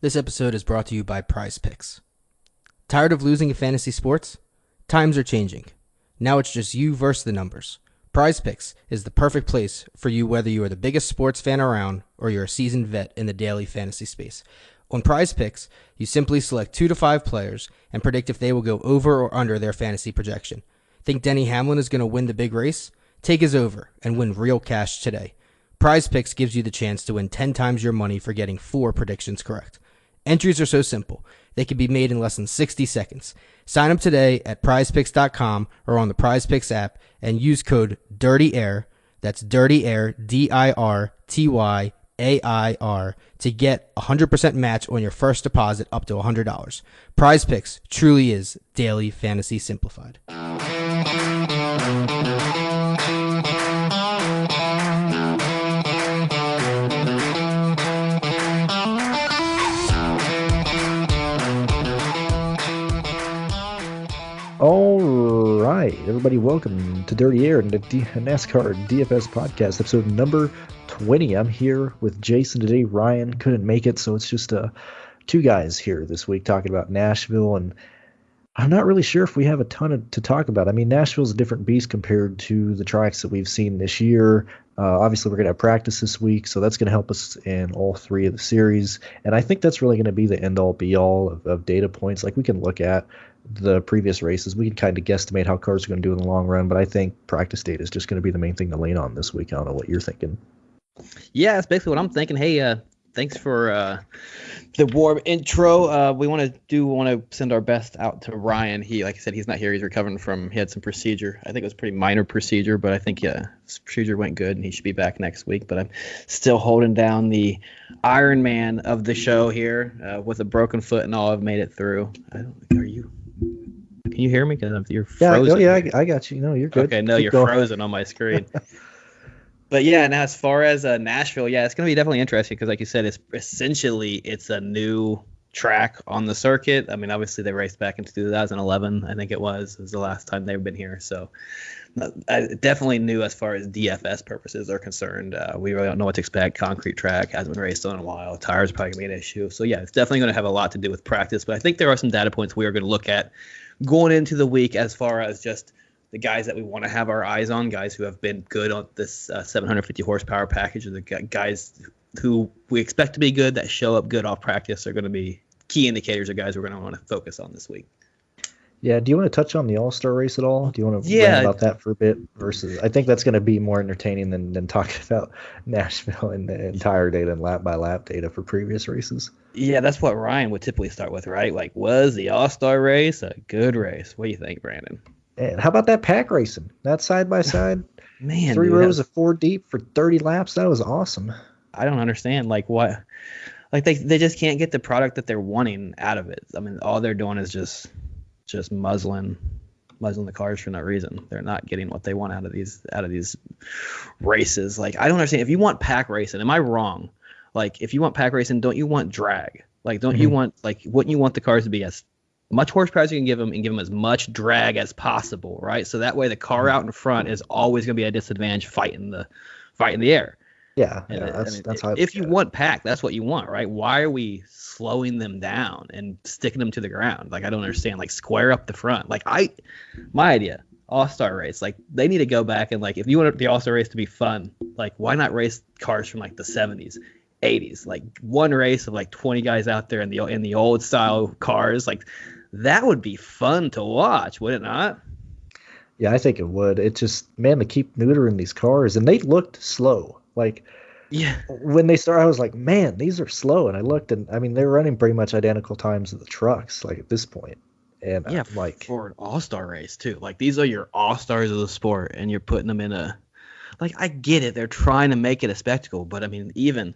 This episode is brought to you by Prize Picks. Tired of losing in fantasy sports? Times are changing. Now it's just you versus the numbers. Prize Picks is the perfect place for you whether you are the biggest sports fan around or you're a seasoned vet in the daily fantasy space. On Prize Picks, you simply select 2 to 5 players and predict if they will go over or under their fantasy projection. Think Denny Hamlin is going to win the big race? Take his over and win real cash today. Prize Picks gives you the chance to win 10 times your money for getting 4 predictions correct. Entries are so simple. They can be made in less than 60 seconds. Sign up today at prizepicks.com or on the PrizePicks app and use code DIRTYAIR, that's DIRTYAIR, DIRTYAIR, to get a 100% match on your first deposit up to $100. PrizePicks truly is daily fantasy simplified. All right, everybody, welcome to Dirty Air and the NASCAR DFS podcast, episode number 20. I'm here with Jason today. Ryan couldn't make it, so it's just two guys here this week talking about Nashville, and I'm not really sure if we have a ton to talk about. I mean, Nashville's a different beast compared to the tracks that we've seen this year. Obviously, we're going to have practice this week, so that's going to help us in all 3 of the series, and I think that's really going to be the end-all, be-all of data points. Like, we can look at the previous races. We can kind of guesstimate how cars are going to do in the long run, but I think practice data is just going to be the main thing to lean on this week. I don't know what you're thinking. Yeah, that's basically what I'm thinking. Hey, thanks for the warm intro. We want to send our best out to Ryan. He, like I said, he's not here. He's recovering he had some procedure. I think it was a pretty minor procedure, but I think his procedure went good, and he should be back next week. But I'm still holding down the Iron Man of the show here with a broken foot and all. I've made it through. Are you? Can you hear me? Because you're frozen. I got you. No, you're good. Okay, no, you're frozen on my screen. But yeah, now as far as Nashville, yeah, it's going to be definitely interesting because, like you said, it's a new track on the circuit. I mean, obviously they raced back in 2011, I think it was the last time they've been here. So definitely new as far as DFS purposes are concerned. We really don't know what to expect. Concrete track, hasn't been raced on in a while. Tires probably going to be an issue. So yeah, it's definitely going to have a lot to do with practice. But I think there are some data points we are going to look at going into the week as far as just the guys that we want to have our eyes on, guys who have been good on this 750 horsepower package, or the guys who we expect to be good that show up good off practice are going to be key indicators of guys we're going to want to focus on this week. Yeah, do you want to touch on the All-Star race at all? Do you want to rant about that for a bit? I think that's going to be more entertaining than talking about Nashville and the entire data and lap-by-lap data for previous races. Yeah, that's what Ryan would typically start with, right? Like, was the All-Star race a good race? What do you think, Brandon? And how about that pack racing? That side-by-side? Man, 3 rows of 4 deep for 30 laps? That was awesome. I don't understand. Like, what? Like, they just can't get the product that they're wanting out of it. I mean, all they're doing is just muzzling the cars for no reason. They're not getting what they want out of these races. Like, I don't understand. If you want pack racing, am I wrong? Like, if you want pack racing, don't you want drag? Like, don't you want, like, wouldn't you want the cars to be as much horsepower as you can give them and give them as much drag as possible, right? So that way the car out in front is always going to be at a disadvantage fighting the air. Yeah, that's how. If you want pack, that's what you want, right? Why are we slowing them down and sticking them to the ground? Like, I don't understand. Like, square up the front. Like, my idea, All-Star race. Like, they need to go back and, like, if you want the All-Star race to be fun, like, why not race cars from like the 70s, 80s? Like, one race of like 20 guys out there in the old style cars. Like, that would be fun to watch, would it not? Yeah, I think it would. It just, man, they keep neutering these cars, and they looked slow. Like, yeah, when they started, I was like, man, these are slow. And I looked, and I mean, they're running pretty much identical times of the trucks, like, at this point. And yeah, like, for an all-star race too. Like, these are your all-stars of the sport, and you're putting them in like, I get it, they're trying to make it a spectacle, but I mean, even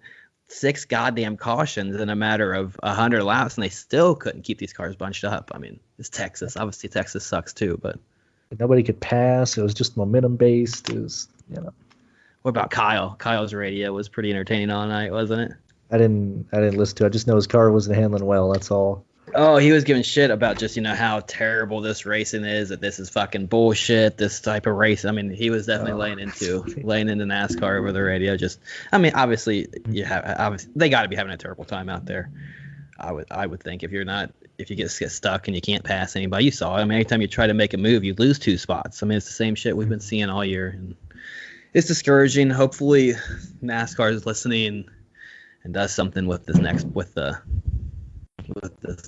6 goddamn cautions in a matter of 100 laps, and they still couldn't keep these cars bunched up. I mean, it's Texas. Obviously, Texas sucks too, but nobody could pass. It was just momentum based. It was, What about Kyle? Kyle's radio was pretty entertaining all night, wasn't it? I didn't listen to it. I just know his car wasn't handling well. That's all. Oh, he was giving shit about just, how terrible this racing is, that this is fucking bullshit, this type of race. I mean, he was definitely laying into NASCAR over the radio. Just, I mean, obviously, they got to be having a terrible time out there. I would think if you get stuck and you can't pass anybody, you saw it. I mean, anytime you try to make a move, you lose 2 spots. I mean, it's the same shit we've been seeing all year, and it's discouraging. Hopefully, NASCAR is listening and does something with this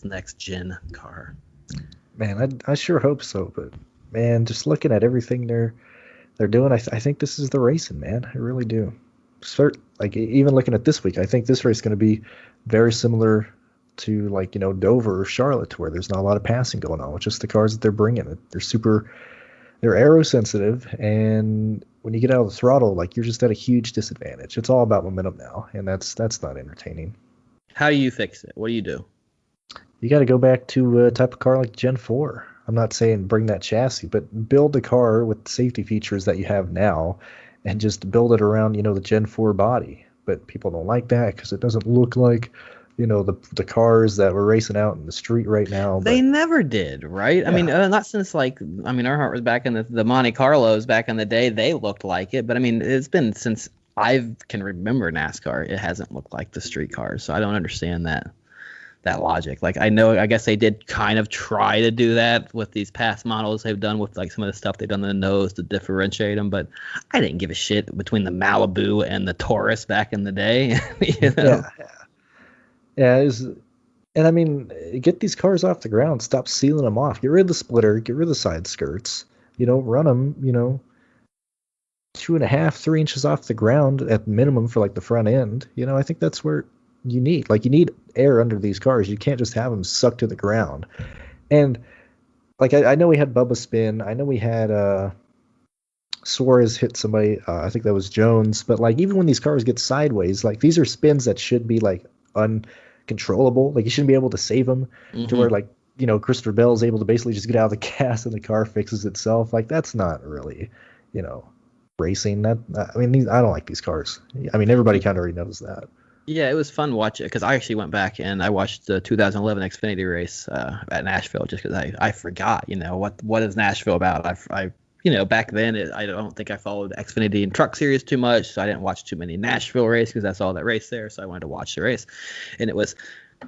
next gen car. Man, I sure hope so. But man, just looking at everything they're doing, I think this is the racing, man. I really do. Like even looking at this week, I think this race is going to be very similar to like Dover or Charlotte, where there's not a lot of passing going on with just the cars that they're bringing. They're aero sensitive, and when you get out of the throttle, like you're just at a huge disadvantage. It's all about momentum now, and that's not entertaining. How do you fix it? What do you do? You got to go back to a type of car like Gen 4. I'm not saying bring that chassis, but build the car with the safety features that you have now and just build it around, the Gen 4 body. But people don't like that because it doesn't look like, the cars that we're racing out in the street right now. They never did, right? Yeah. I mean, not since Earnhardt was back in the Monte Carlos back in the day. They looked like it. But, I mean, it's been since I can remember NASCAR. It hasn't looked like the street cars. So I don't understand that logic. Like, I guess they did kind of try to do that with these past models they've done with like some of the stuff they've done in the nose to differentiate them, but I didn't give a shit between the Malibu and the Taurus back in the day. Yeah. And I mean, get these cars off the ground, stop sealing them off, get rid of the splitter, get rid of the side skirts, run them, 2.5, 3 inches off the ground at minimum for like the front end. I think that's where you need air under these cars. You can't just have them sucked to the ground. And like I know we had Bubba spin. I know we had Suarez hit somebody. I think that was Jones. But like even when these cars get sideways, like these are spins that should be like uncontrollable. Like you shouldn't be able to save them to where like Christopher Bell is able to basically just get out of the gas and the car fixes itself. Like that's not really racing. I don't like these cars. I mean everybody kind of already knows that. Yeah, it was fun watching it because I actually went back and I watched the 2011 Xfinity race at Nashville just because I forgot, what is Nashville about? I back then I don't think I followed Xfinity and Truck Series too much, so I didn't watch too many Nashville races because I saw that race there, so I wanted to watch the race. And it was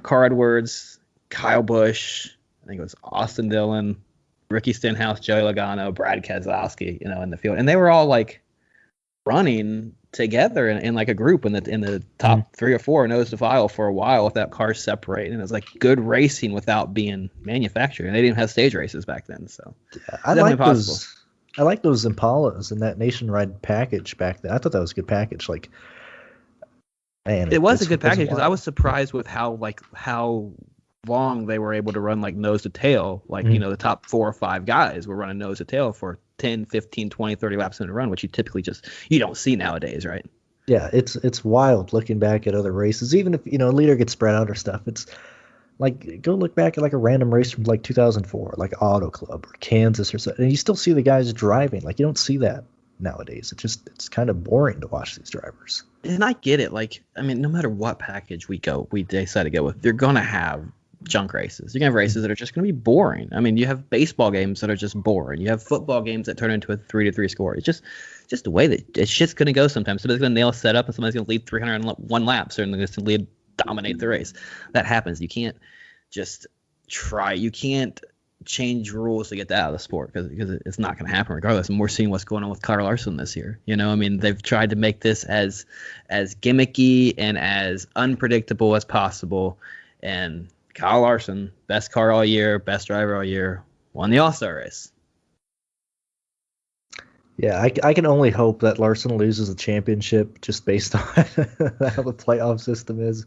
Carl Edwards, Kyle Busch, I think it was Austin Dillon, Ricky Stenhouse, Joey Logano, Brad Keselowski, in the field, and they were all like running together in like a group in the top 3 or 4 nose to file for a while without cars separating. And it was like good racing without being manufactured. And they didn't have stage races back then, so yeah, I like those Impalas and that nationwide package back then. I thought that was a good package. Like, man, it was a good package because I was surprised with how long they were able to run like nose to tail. Like the top 4 or 5 guys were running nose to tail for 10, 15, 20, 30 laps in a run, which you typically you don't see nowadays, right? Yeah, it's wild looking back at other races. Even if a leader gets spread out or stuff, it's like go look back at like a random race from like 2004, like Auto Club or Kansas or something, and you still see the guys driving. Like you don't see that nowadays. It's kind of boring to watch these drivers. And I get it. Like I mean, no matter what package we decide to go with, they're gonna have junk races. You're gonna have races that are just gonna be boring. I mean, you have baseball games that are just boring. You have football games that turn into a 3-3 score. It's just the way that shit's gonna go sometimes. Somebody's gonna nail a setup and somebody's gonna lead 301 laps or they're gonna dominate the race. That happens. You can't just try. You can't change rules to get that out of the sport because it's not gonna happen regardless. And we're seeing what's going on with Kyle Larson this year. I mean, they've tried to make this as gimmicky and as unpredictable as possible. And Kyle Larson, best car all year, best driver all year, won the All-Star race. Yeah, I can only hope that Larson loses the championship just based on how the playoff system is.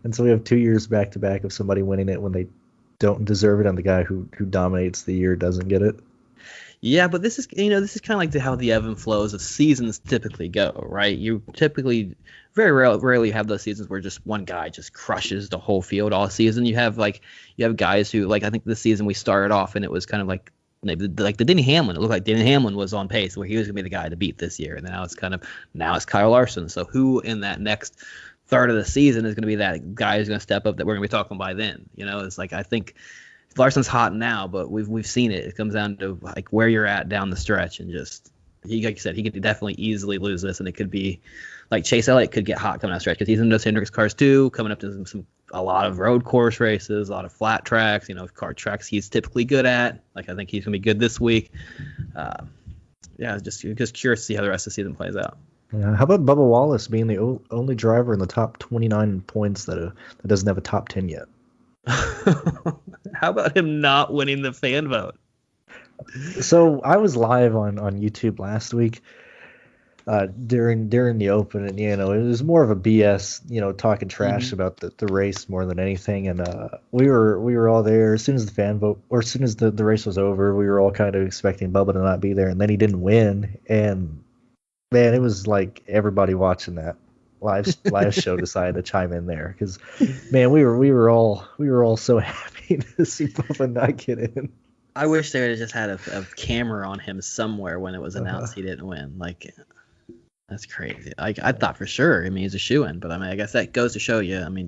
And so we have 2 years back-to-back of somebody winning it when they don't deserve it and the guy who dominates the year doesn't get it. Yeah, but this is kind of like how the ebb and flows of seasons typically go, right? You typically very rarely have those seasons where just one guy just crushes the whole field all season. You have guys who, like, I think this season we started off and it was kind of like the Denny Hamlin. It looked like Denny Hamlin was on pace where he was going to be the guy to beat this year. And now it's Kyle Larson. So who in that next third of the season is going to be that guy who's going to step up that we're going to be talking by then? It's like, I think Larson's hot now, but we've seen it. It comes down to like where you're at down the stretch and just like you said, he could definitely easily lose this, and it could be like Chase Elliott could get hot coming out of stretch because he's in those Hendricks cars too, coming up to a lot of road course races, a lot of flat tracks, car tracks he's typically good at. Like I think he's gonna be good this week. Just curious to see how the rest of the season plays out. Yeah, how about Bubba Wallace being the only driver in the top 29 points that doesn't have a top 10 yet? How about him not winning the fan vote? So I was live on YouTube last week during the Open, and it was more of a BS, talking trash about the race more than anything. And we were all there as soon as the fan vote, or as soon as the race was over. We were all kind of expecting Bubba to not be there, and then he didn't win. And man, it was like everybody watching that live show decided to chime in there because, man, we were all so happy to see Bubba not get in. I wish they would have just had a camera on him somewhere when it was announced he didn't win. Like, that's crazy. I thought for sure. I mean, he's a shoo-in, but I mean, I guess that goes to show you. I mean,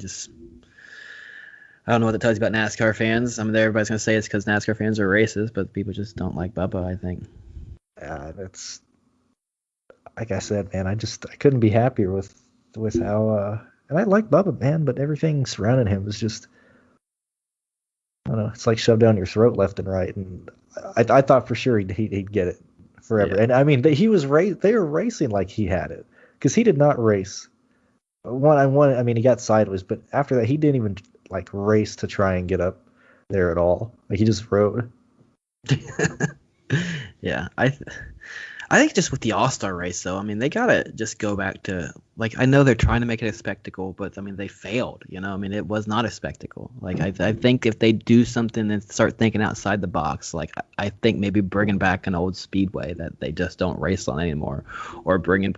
I don't know what that tells you about NASCAR fans. I mean, everybody's gonna say it's because NASCAR fans are racist, but people just don't like Bubba, I think. That's like I said, man. I couldn't be happier with how. And I like Bubba, man, but everything surrounding him was just. I don't know. It's like shoved down your throat left and right, and I thought for sure he'd get it forever. Yeah. And I mean, they were racing like he had it because he did not race. I mean, he got sideways, but after that, he didn't even like race to try and get up there at all. Like he just rode. Yeah, I think just with the All-Star race, though, I mean, they got to just go back to, like, I know they're trying to make it a spectacle, but, I mean, they failed, I mean, it was not a spectacle. Like, I think if they do something and start thinking outside the box, like, I think maybe bringing back an old speedway that they just don't race on anymore, or can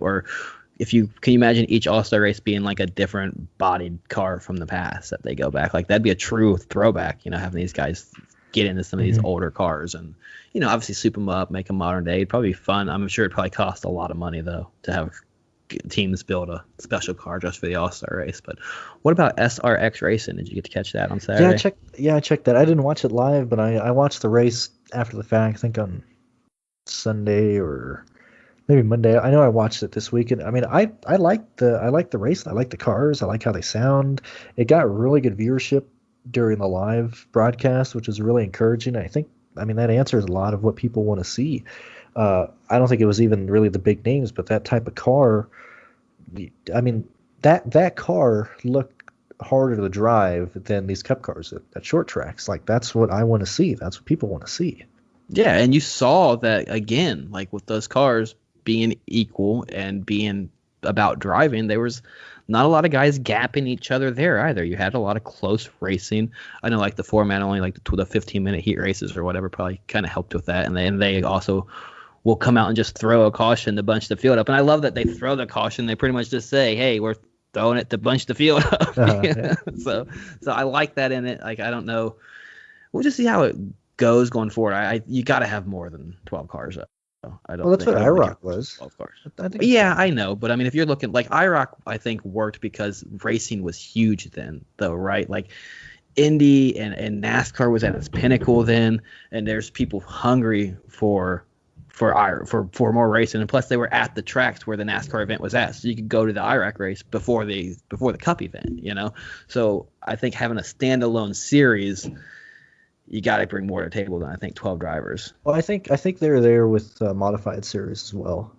you imagine each All-Star race being, like, a different bodied car from the past that they go back? Like, that'd be a true throwback, having these guys get into some of these older cars and, obviously soup them up, make them modern day. It'd probably be fun. I'm sure it probably cost a lot of money, though, to have teams build a special car just for the All-Star race. But what about SRX Racing? Did you get to catch that on Saturday? I checked that. I didn't watch it live, but I watched the race after the fact, I think on Sunday or maybe Monday. I know I watched it this weekend. I mean, I like the race. I like the cars. I like how they sound. It got really good viewership during the live broadcast, which is really encouraging. I mean, that answers a lot of what people want to see. I don't think it was even really the big names, but that type of car, I mean, that car looked harder to drive than these cup cars at short tracks. Like, that's what I want to see. That's what people want to see. Yeah, and you saw that, again, like with those cars being equal and being about driving, there was not a lot of guys gapping each other there either. You had a lot of close racing. I know, like the format, only like the 15-minute heat races or whatever, probably kind of helped with that. And they also will come out and just throw a caution to bunch the field up. And I love that they throw the caution. They pretty much just say, "Hey, we're throwing it to bunch the field up." So I like that in it. Like, I don't know. We'll just see how it goes going forward. You got to have more than 12 cars up. Well, that's what IROC was. Of course. Yeah, I know. But I mean, if you're looking like IROC, I think worked because racing was huge then, though, right? Like Indy and NASCAR was at its pinnacle then, and there's people hungry for more racing, and plus they were at the tracks where the NASCAR event was at, so you could go to the IROC race before the Cup event, So I think having a standalone series, you got to bring more to the table than I think 12 drivers. Well, I think they're there with modified series as well,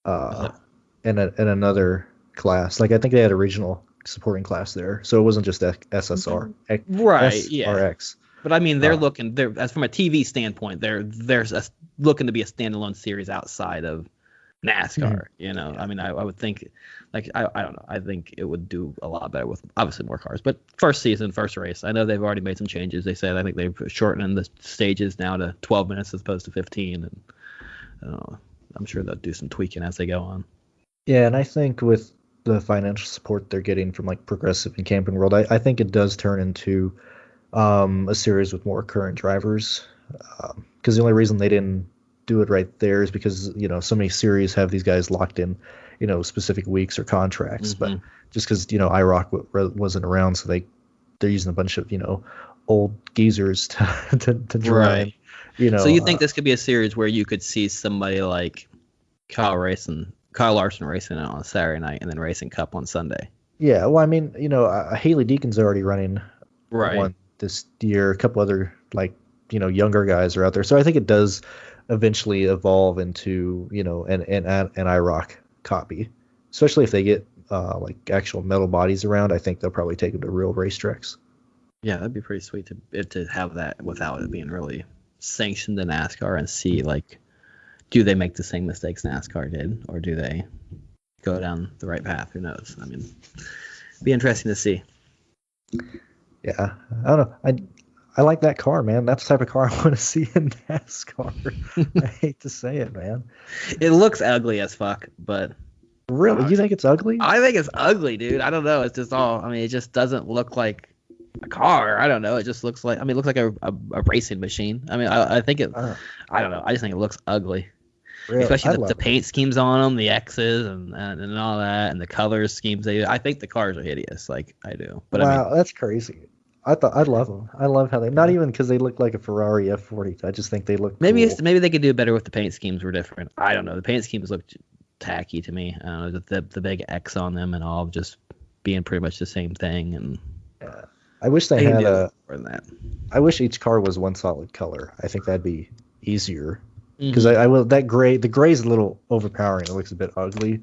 and another class. Like, I think they had a regional supporting class there, so it wasn't just SSR, right? SRX. Yeah. But I mean, they're as from a TV standpoint, they're looking to be a standalone series outside of NASCAR. I mean, I would think, like, I don't know. I think it would do a lot better with obviously more cars. But first season, first race, I know they've already made some changes. They said, I think they've shortened the stages now to 12 minutes as opposed to 15. And I'm sure they'll do some tweaking as they go on. Yeah, and I think with the financial support they're getting from like Progressive and Camping World, I think it does turn into a series with more current drivers. Because the only reason they didn't do it right there is because so many series have these guys locked in specific weeks or contracts. But just because IROC wasn't around, so they're using a bunch of old geezers to drive. Right. So you think this could be a series where you could see somebody like Kyle Larson racing it on a Saturday night and then racing Cup on Sunday. Yeah, well, I mean, Haley Deacon's already running Right. one this year. A couple other younger guys are out there, so I think it does eventually evolve into an IROC copy, especially if they get like actual metal bodies around. I think they'll probably take them to real racetracks. Yeah, that'd be pretty sweet to have that without it being really sanctioned in NASCAR and see, like, do they make the same mistakes NASCAR did, or do they go down the right path? Who knows? I mean, it'd be interesting to see. Yeah, I don't know. I like that car, man. That's the type of car I want to see in NASCAR. I hate to say it, man. It looks ugly as fuck, but really, you think it's ugly? I think it's ugly, dude. I don't know. It's just it just doesn't look like a car. I don't know. It just looks like, it looks like a racing machine. I mean, I think it. I don't know. I just think it looks ugly. Really? Especially the paint schemes on them, the X's and all that, and the color schemes. I think the cars are hideous. Like, I do. But wow, that's crazy. I'd love them. I love how not even because they look like a Ferrari F40. I just think they look maybe cool. Maybe they could do better if the paint schemes were different. I don't know. The paint schemes look tacky to me. I don't know, the big X on them and all just being pretty much the same thing. And yeah. I wish they had more than that. I wish each car was one solid color. I think that'd be easier. Because the gray's a little overpowering. It looks a bit ugly.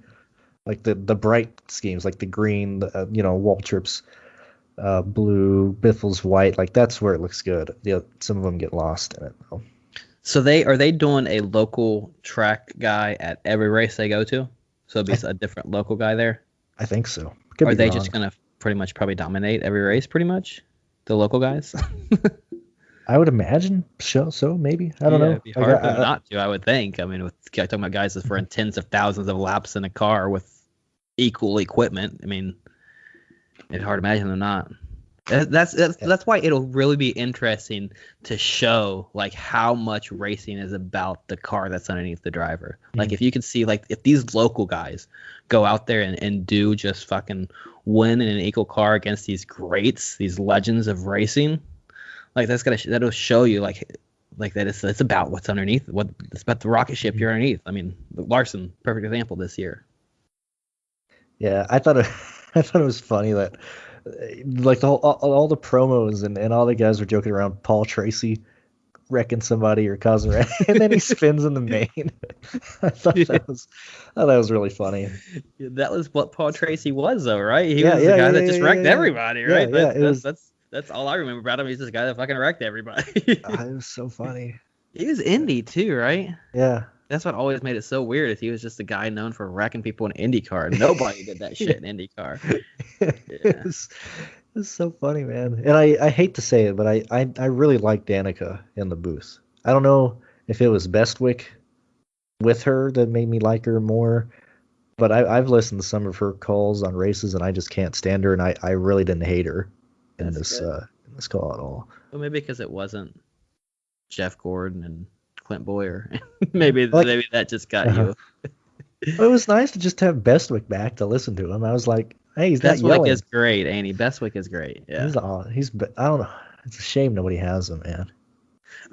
Like the bright schemes, like the green, Waltrip's blue, Biffle's white. Like that's where it looks good. Some of them get lost in it though. So are they doing a local track guy at every race they go to? So it'll be a different local guy there? I think so. Are they just going to pretty much probably dominate every race pretty much? The local guys? I would imagine so maybe. I don't know. It'd be hard for them not to, I would think. I mean, with talking about guys that's running tens of thousands of laps in a car with equal equipment, I mean, it's hard to imagine them not. That's why it'll really be interesting to show like how much racing is about the car that's underneath the driver. Like if you can see like if these local guys go out there and do just fucking win in an equal car against these greats, these legends of racing, like that'll show you like that it's about what's underneath. It's about the rocket ship you're underneath. I mean, Larson, perfect example this year. Yeah, I thought it was funny that like all the promos and all the guys were joking around Paul Tracy wrecking somebody or causing wreck, and then he spins in the main. I thought that was really funny. That was what Paul Tracy was, though, right? He was the guy that just wrecked everybody, right? That's all I remember about him. He's this guy that fucking wrecked everybody. It was so funny. He was indie too, right? Yeah. That's what always made it so weird. If he was just a guy known for wrecking people in IndyCar, nobody did that shit in IndyCar. Yeah. It's so funny, man. And I hate to say it, but I really like Danica in the booth. I don't know if it was Bestwick with her that made me like her more, but I've listened to some of her calls on races, and I just can't stand her, and I really didn't hate her in this call at all. Well, maybe because it wasn't Jeff Gordon and Clint Boyer. maybe that just got you. Well, it was nice to just have Bestwick back to listen to him. I was like, hey, he's not yelling. Bestwick is great, Annie. Bestwick is great. Yeah. He's I don't know. It's a shame nobody has him, man.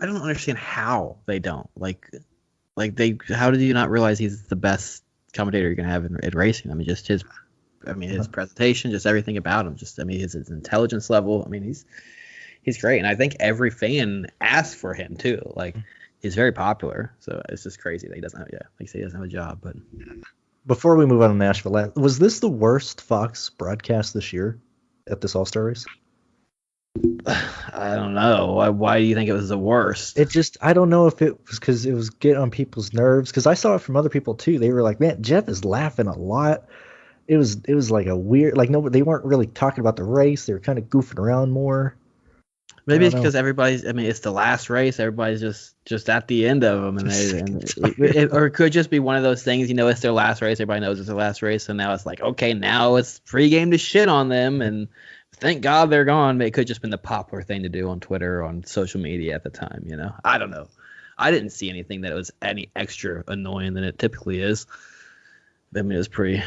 I don't understand how they don't. How did you not realize he's the best commentator you're gonna have in racing? I mean, just his presentation, just everything about him. Just, his intelligence level. I mean, he's great, and I think every fan asked for him too. Like, he's very popular, so it's just crazy that he doesn't have. Yeah, like you say, he doesn't have a job. But before we move on to Nashville, was this the worst Fox broadcast this year at this All-Star race? I don't know. Why do you think it was the worst? I don't know if it was because it was getting on people's nerves. Because I saw it from other people too. They were like, "Man, Jeff is laughing a lot." It was like a weird, like they weren't really talking about the race. They were kind of goofing around more. Maybe it's because everybody's. It's the last race. Everybody's just at the end of them, or it could just be one of those things. It's their last race. Everybody knows it's their last race, and now it's like, okay, now it's pregame to shit on them, and thank God they're gone. But it could just been the popular thing to do on Twitter or on social media at the time. I don't know. I didn't see anything that was any extra annoying than it typically is. It was pretty.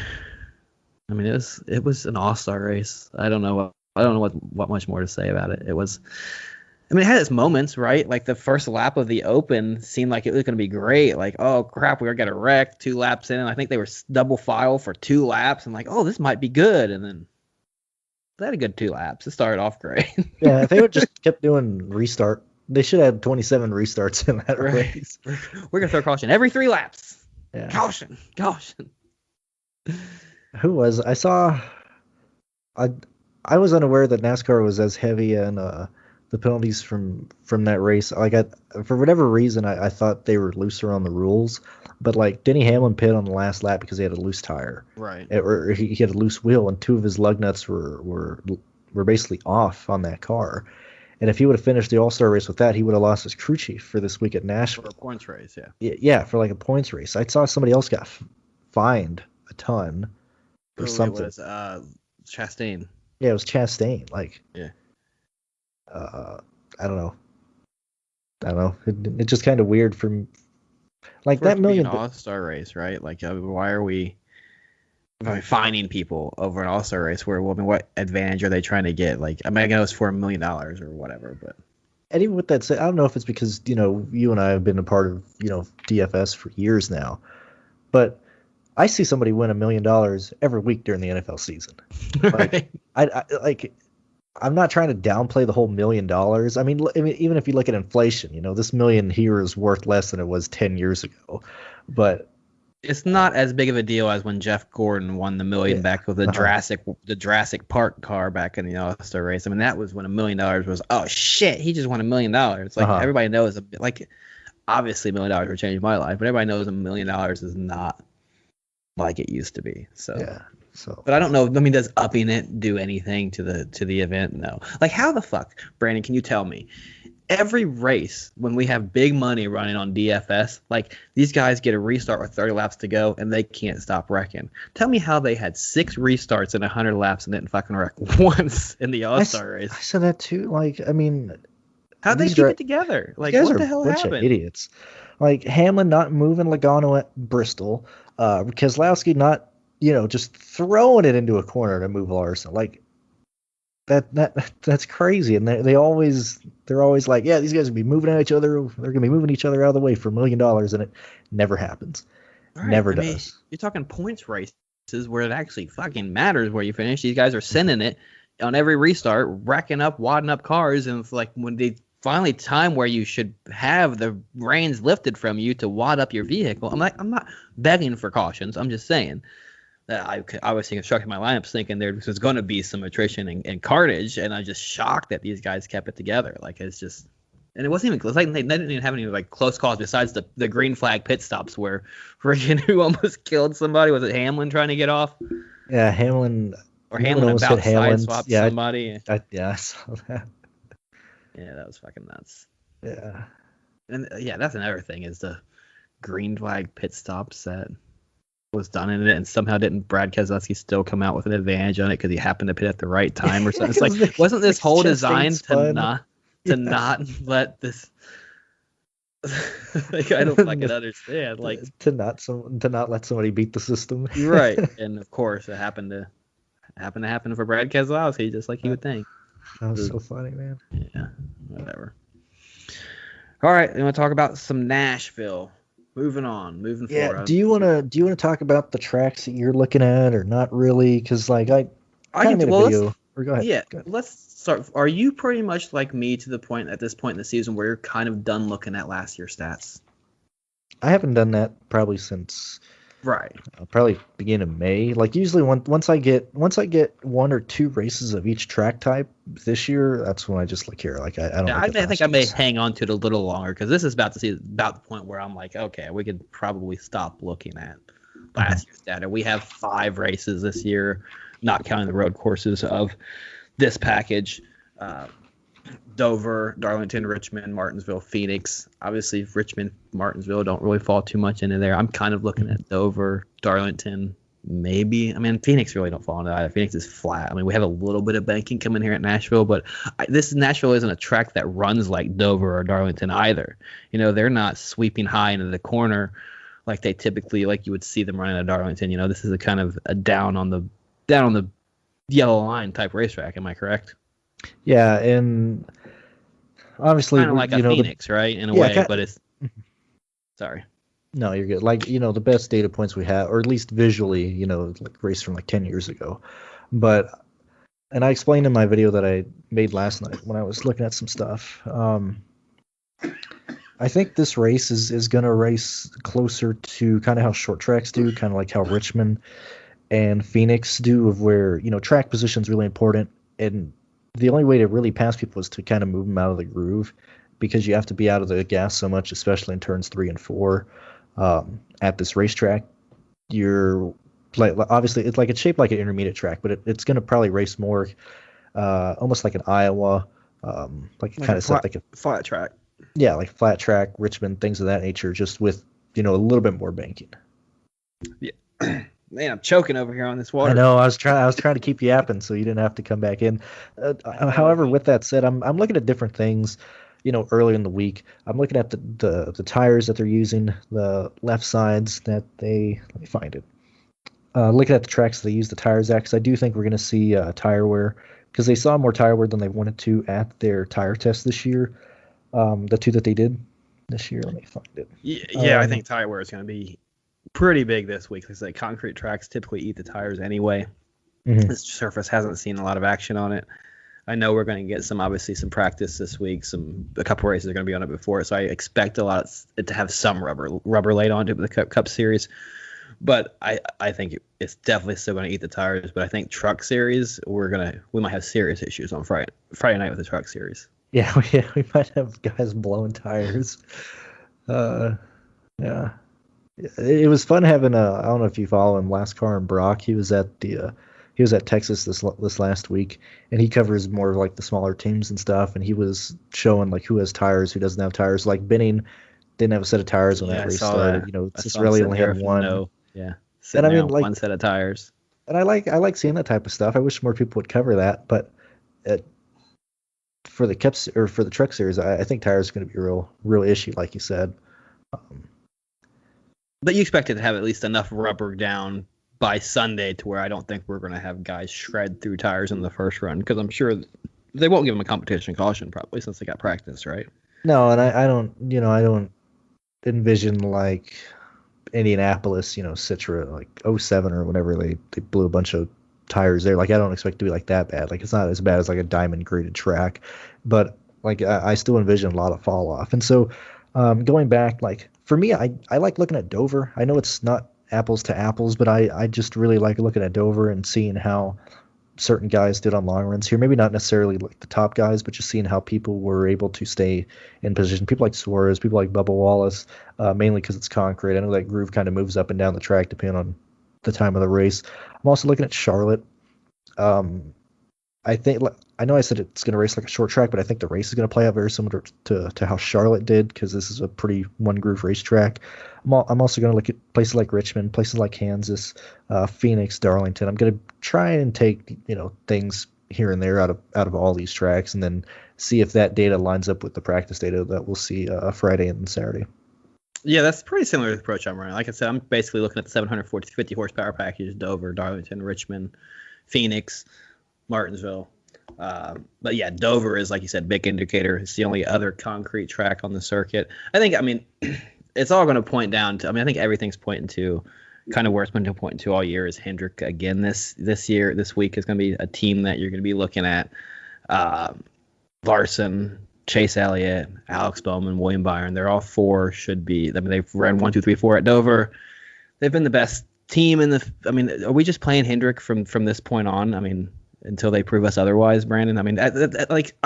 It was an all-star race. I don't know what much more to say about it. It was I mean, it had its moments, right? Like the first lap of the Open seemed like it was going to be great. Like, oh crap, we were going to wreck 2 laps in. And I think they were double file for 2 laps. I'm like, oh, this might be good. And then they had a good 2 laps. It started off great. Yeah, if they would just kept doing restart, they should have 27 restarts in that race. We're going to throw caution every 3 laps. Yeah. Caution. Who was I saw? I was unaware that NASCAR was as heavy in the penalties from that race. Like for whatever reason, I thought they were looser on the rules. But like Denny Hamlin pit on the last lap because he had a loose tire, Right? Or he had a loose wheel, and 2 of his lug nuts were basically off on that car. And if he would have finished the All-Star race with that, he would have lost his crew chief for this week at Nashville. For a points race, yeah. Yeah, for like a points race. I saw somebody else got fined a ton or something. It was Chastain. Yeah, it was Chastain. Like, yeah. I don't know. It's just kind of weird from like that million All-Star race, right? Like, why are we fining people over an All-Star race? Where, well, I mean, what advantage are they trying to get? Like, I mean, I know it's for $1 million or whatever, but. And even with that said, I don't know if it's because you and I have been a part of DFS for years now, but I see somebody win $1 million every week during the NFL season. Like, right. I'm not trying to downplay the whole $1 million. I mean, even if you look at inflation, this million here is worth less than it was 10 years ago. But it's not as big of a deal as when Jeff Gordon won the $1 million back with the Jurassic Park car back in the All-Star race. I mean, that was when $1 million was, oh shit, he just won $1 million. It's like everybody knows, like, obviously $1 million would change my life, but everybody knows $1 million is not like it used to be. So yeah. So, but I don't know. I mean, does upping it do anything to the event? No. Like, how the fuck, Brandon? Can you tell me? Every race, when we have big money running on DFS, like these guys get a restart with 30 laps to go and they can't stop wrecking. Tell me how they had 6 restarts in 100 laps and didn't fucking wreck once in the All-Star race. I said that too. Like, I mean, how'd they keep it together? Like, what the hell happened? Of idiots. Like Hamlin not moving Logano at Bristol, Keselowski not just throwing it into a corner to move Larson. Like that's crazy. And they're always like, yeah, these guys will be moving at each other. They're gonna be moving each other out of the way for $1 million, and it never happens. Right. Never does. Mean, you're talking points races where it actually fucking matters where you finish. These guys are sending it on every restart, racking up, wadding up cars, and it's like when they finally time where you should have the reins lifted from you to wad up your vehicle. I'm not begging for cautions. I'm just saying that I was constructing my lineups thinking there was going to be some attrition and carnage, and I'm just shocked that these guys kept it together. Like, it's just, and it wasn't even close. Like, they didn't even have any like close calls besides the green flag pit stops where freaking who almost killed somebody. Was it Hamlin trying to get off? Yeah, Hamlin. Or Hamlin about sideswap somebody. I saw that. Yeah, that was fucking nuts. Yeah. And yeah, that's another thing is the green flag pit stops that was done in it, and somehow didn't Brad Keselowski still come out with an advantage on it because he happened to pit at the right time or something? It's like, wasn't this whole design to not let this? Like, I don't fucking understand. Like, to not let somebody beat the system. Right, and of course it happened to happen for Brad Keselowski, just like you would think. That was so funny, man. Yeah, whatever. All right, you want to talk about some Nashville? Moving forward. Yeah. Do you want to talk about the tracks that you're looking at, or not really? Because like I made a video. Or go ahead. Yeah. Go ahead. Let's start. Are you pretty much like me to the point at this point in the season where you're kind of done looking at last year's stats? I haven't done that probably since. Right. Probably beginning of May. Like usually once I get 1 or 2 races of each track type this year, that's when I just look here. Like I don't. Yeah, I think I may hang on to it a little longer because this is about the point where I'm like, okay, we could probably stop looking at last year's data. We have 5 races this year, not counting the road courses of this package. Dover, Darlington, Richmond, Martinsville, Phoenix. Obviously, Richmond, Martinsville don't really fall too much into there. I'm kind of looking at Dover, Darlington, maybe. I mean, Phoenix really don't fall into either. Phoenix is flat. I mean, we have a little bit of banking coming here at Nashville, but Nashville isn't a track that runs like Dover or Darlington either. They're not sweeping high into the corner like they typically, like you would see them running at Darlington. This is a kind of a down on the yellow line type racetrack. Am I correct? Yeah, and Obviously, kind of like a Phoenix, right? In a way, but it's sorry. No, you're good. Like, the best data points we have, or at least visually, like race from like 10 years ago. And I explained in my video that I made last night when I was looking at some stuff. I think this race is going to race closer to kind of how short tracks do, kind of like how Richmond and Phoenix do, of where, track position is really important. And the only way to really pass people is to kind of move them out of the groove, because you have to be out of the gas so much, especially in turns 3 and 4. At this racetrack, you're like, obviously it's shaped like an intermediate track, but it's going to probably race more almost like an Iowa, like kind of like a flat track. Yeah, like flat track, Richmond, things of that nature, just with a little bit more banking. Yeah, man, I'm choking over here on this water. I know. I was trying to keep you yapping so you didn't have to come back in. However, with that said, I'm looking at different things. Early in the week, I'm looking at the tires that they're using, the left sides that they, let me find it. Looking at the tracks they use the tires at, because I do think we're going to see tire wear, because they saw more tire wear than they wanted to at their tire test this year. The 2 that they did this year, let me find it. Yeah, I think tire wear is going to be pretty big this week, because concrete tracks typically eat the tires anyway. Mm-hmm. This surface hasn't seen a lot of action on it. I know we're going to get obviously some practice this week. A couple races are going to be on it before, so I expect a lot of it to have some rubber laid onto the Cup Series. But I think it's definitely still going to eat the tires. But I think Truck Series, we might have serious issues on Friday night with the Truck Series. Yeah, we might have guys blowing tires. Yeah, it was fun having I don't know if you follow him, NASCAR and Brock. He was at Texas this last week, and he covers more of like the smaller teams and stuff. And he was showing like who has tires, who doesn't have tires. Like Benning didn't have a set of tires when that race started. Cicerelli only had one. Yeah, and I mean, like, one set of tires. And I like seeing that type of stuff. I wish more people would cover that. But for the Cups or for the Truck Series, I think tires are going to be a real issue, like you said. But you expect it to have at least enough rubber down by Sunday to where I don't think we're going to have guys shred through tires in the first run, because I'm sure they won't give them a competition caution probably since they got practice, right? No, and I don't envision like Indianapolis, Citra, like 07 or whenever they blew a bunch of tires there. Like I don't expect it to be like that bad. Like it's not as bad as like a diamond graded track, but like I still envision a lot of fall off. And so going back, like for me, I like looking at Dover. I know it's not apples to apples, but I just really like looking at Dover and seeing how certain guys did on long runs here. Maybe not necessarily like the top guys, but just seeing how people were able to stay in position. People like Suarez, people like Bubba Wallace, mainly because it's concrete. I know that groove kind of moves up and down the track depending on the time of the race. I'm also looking at Charlotte. I know I said it's going to race like a short track, but I think the race is going to play out very similar to how Charlotte did, because this is a pretty one groove racetrack. I'm also going to look at places like Richmond, places like Kansas, Phoenix, Darlington. I'm going to try and take things here and there out of all these tracks, and then see if that data lines up with the practice data that we'll see Friday and Saturday. Yeah, that's pretty similar to the approach I'm running. Like I said, I'm basically looking at the 750 horsepower package: Dover, Darlington, Richmond, Phoenix, Martinsville. But yeah, Dover is, like you said, big indicator. It's the only other concrete track on the circuit. I think, it's all going to point down to, I think everything's pointing to kind of where it's been pointing to all year is Hendrick again this week is going to be a team that you're going to be looking at. Larson, Chase Elliott, Alex Bowman, William Byron, they're all four should be, they've ran 1, 2, 3, 4 at Dover. They've been the best team are we just playing Hendrick from this point on? Until they prove us otherwise, Brandon. I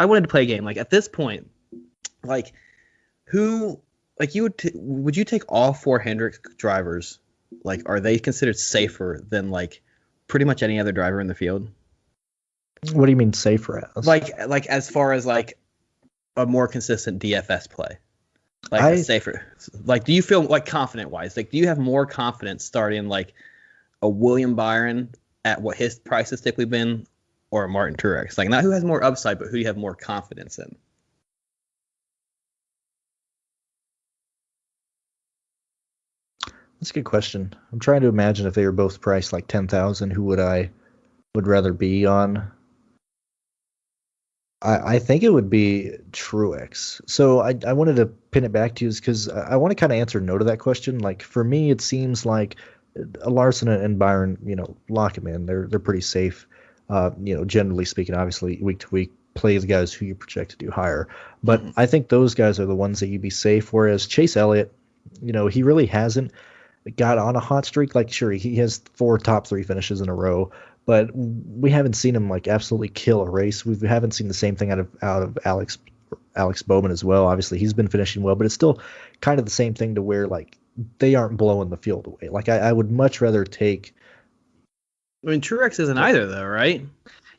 wanted to play a game. Like at this point, like who, like would you take all 4 Hendrick drivers? Like, are they considered safer than like pretty much any other driver in the field? What do you mean safer as? Like as far as like a more consistent DFS play, like safer. Like, do you feel like confident wise? Like, do you have more confidence starting like a William Byron at what his price has typically been? Or a Martin Truex? Like, not who has more upside, but who you have more confidence in. That's a good question. I'm trying to imagine if they were both priced like 10,000, who would rather be on? I think it would be Truex. So I wanted to pin it back to you because I want to kind of answer no to that question. Like for me, it seems like Larson and Byron, lock them in. They're pretty safe. Generally speaking, obviously week to week, play the guys who you project to do higher. But I think those guys are the ones that you'd be safe. Whereas Chase Elliott, he really hasn't got on a hot streak. Like sure, he has 4 top 3 finishes in a row, but we haven't seen him like absolutely kill a race. We haven't seen the same thing out of Alex Bowman as well. Obviously, he's been finishing well, but it's still kind of the same thing to where like they aren't blowing the field away. Like I would much rather take. I mean, Truex isn't either, though, right?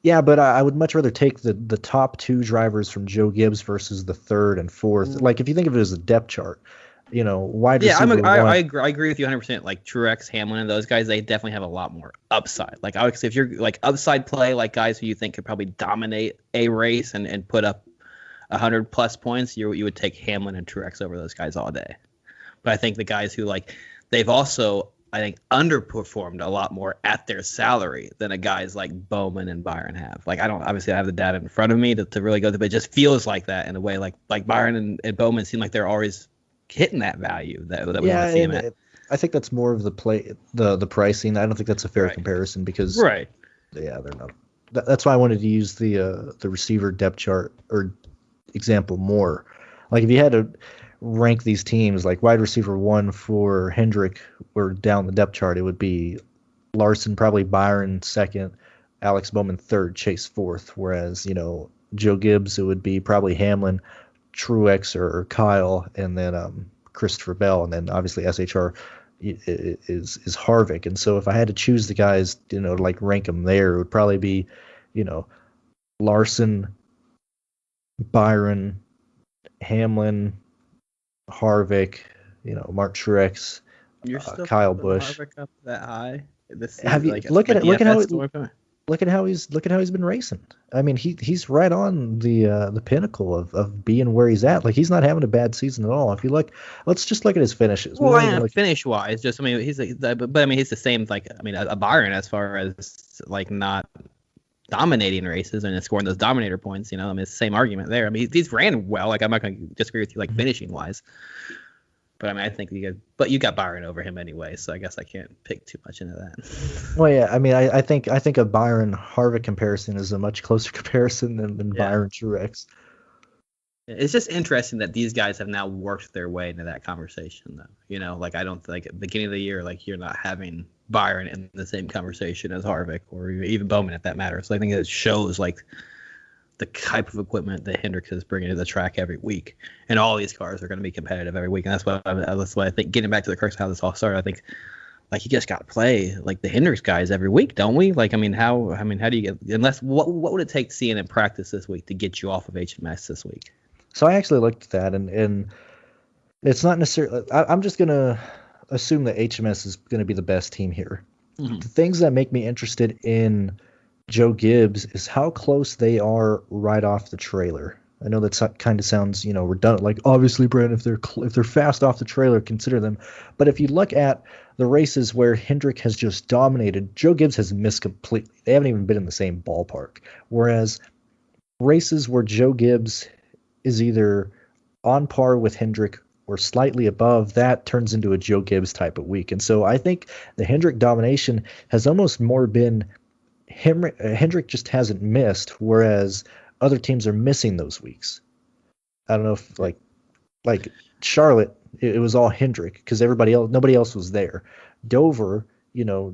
Yeah, but I would much rather take the top 2 drivers from Joe Gibbs versus the 3rd and 4th. Like if you think of it as a depth chart, wide receiver. Yeah, I agree with you 100%. Like Truex, Hamlin, and those guys, they definitely have a lot more upside. Like I would say, if you're like upside play, like guys who you think could probably dominate a race and put up 100+ points, you would take Hamlin and Truex over those guys all day. But I think the guys who they've also, I think, underperformed a lot more at their salary than a guys like Bowman and Byron have. Like I don't obviously I have the data in front of me to really go through, but it just feels like that in a way. Like Byron and Bowman seem like they're always hitting that value that we want to see him at. I think that's more of the play, the pricing. I don't think that's a fair comparison because right. Yeah, they're not. That's why I wanted to use the receiver depth chart or example more. Like if you had to rank these teams, like wide receiver 1 for Hendrick or down the depth chart, it would be Larson, probably Byron 2nd, Alex Bowman 3rd, Chase 4th. Whereas Joe Gibbs, it would be probably Hamlin, Truex or Kyle, and then Christopher Bell, and then obviously SHR is Harvick. And so if I had to choose the guys, to like rank them there, it would probably be, Larson, Byron, Hamlin, Harvick, Mark Truex, You're still Kyle Busch. Harvick up that high. Have you look at how he's been racing. I mean, he's right on the pinnacle of being where he's at. Like he's not having a bad season at all. If you look, let's just look at his finishes. Well, finish wise, just he's but I mean he's the same a Byron as far as like not dominating races and scoring those dominator points. It's the same argument there. I mean he's ran well. Like I'm not going to disagree with you finishing wise. But I mean, I think you got Byron over him anyway, so I guess I can't pick too much into that. Well, yeah, I mean, I think a Byron Harvick comparison is a much closer comparison than Byron Truex. It's just interesting that these guys have now worked their way into that conversation, though. I don't at the beginning of the year, you're not having Byron in the same conversation as Harvick or even Bowman, if that matters. So I think it shows the type of equipment that Hendrick is bringing to the track every week, and all these cars are going to be competitive every week, and that's what I think. Getting back to the crux of how this all started, I think you just got to play the Hendricks guys every week, don't we? How do you get? Unless what would it take seeing in practice this week to get you off of HMS this week? So I actually looked at that, and it's not necessarily. I'm just gonna assume that HMS is going to be the best team here. Mm-hmm. The things that make me interested in Joe Gibbs is how close they are right off the trailer. I know that kind of sounds, redundant. Like obviously, Brent, if they're fast off the trailer, consider them. But if you look at the races where Hendrick has just dominated, Joe Gibbs has missed completely. They haven't even been in the same ballpark. Whereas races where Joe Gibbs is either on par with Hendrick or slightly above, that turns into a Joe Gibbs type of week. And so I think the Hendrick domination has almost more been Hendrick just hasn't missed, whereas other teams are missing those weeks. I don't know if like Charlotte, it was all Hendrick because nobody else was there. Dover,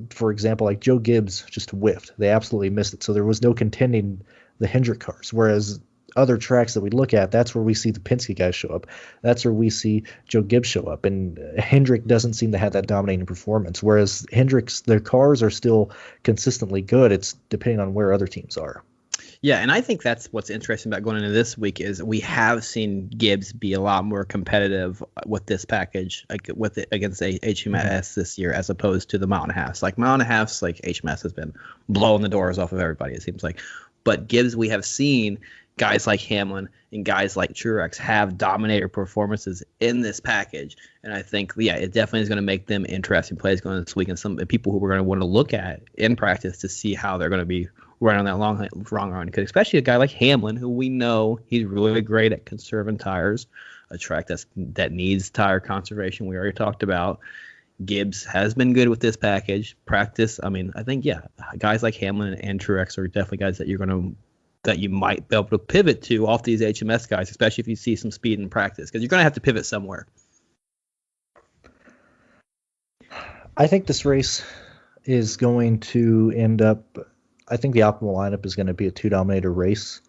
for example, Joe Gibbs just whiffed. They absolutely missed it. So there was no contending the Hendrick cars. Whereas other tracks that we look at, that's where we see the Penske guys show up. That's where we see Joe Gibbs show up. And Hendrick doesn't seem to have that dominating performance. Whereas their cars are still consistently good. It's depending on where other teams are. Yeah, and I think that's what's interesting about going into this week is we have seen Gibbs be a lot more competitive with this package, against HMS this year as opposed to the mile and a halves. Mile and a halves, HMS has been blowing the doors off of everybody, it seems like. But Gibbs, we have seen guys like Hamlin and guys like Truex have dominator performances in this package. And I think, it definitely is going to make them interesting plays going this week and some people who we're going to want to look at in practice to see how they're going to be run on that long run. Because especially a guy like Hamlin, who we know he's really great at conserving tires, a track that needs tire conservation. We already talked about. Gibbs has been good with this package. Practice, I mean, I think, yeah, guys like Hamlin and Truex are definitely guys that you might be able to pivot to off these HMS guys, especially if you see some speed in practice, because you're going to have to pivot somewhere. I think this race is going to end up, I think the optimal lineup is going to be a 2-dominator race.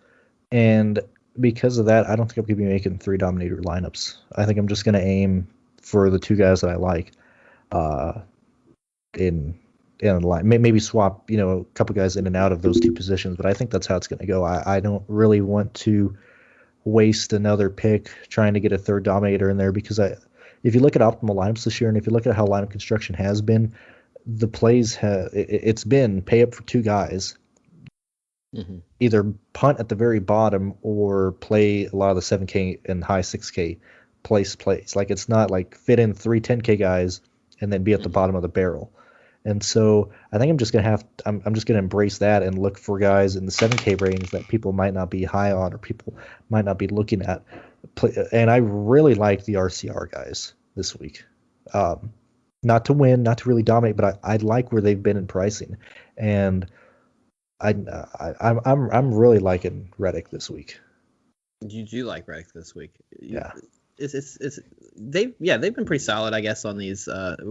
And because of that, I don't think I'm going to be making 3-dominator lineups. I think I'm just going to aim for the 2 guys that I like in the line. Maybe swap, a couple guys in and out of those 2 positions, but I think that's how it's going to go. I don't really want to waste another pick trying to get a 3rd dominator in there, because if you look at optimal lineups this year, and if you look at how lineup construction has been, the plays it's been pay up for 2 guys, either punt at the very bottom or play a lot of the 7K and high 6K plays. Like, it's not like fit in 3 10K guys and then be at the bottom of the barrel. And so I think I'm just gonna embrace that and look for guys in the 7K range that people might not be high on or people might not be looking at. And I really like the RCR guys this week. Not to win, not to really dominate, but I like where they've been in pricing, and I'm really liking Reddick this week. You do like Reddick this week? Yeah. They've been pretty solid, I guess, on these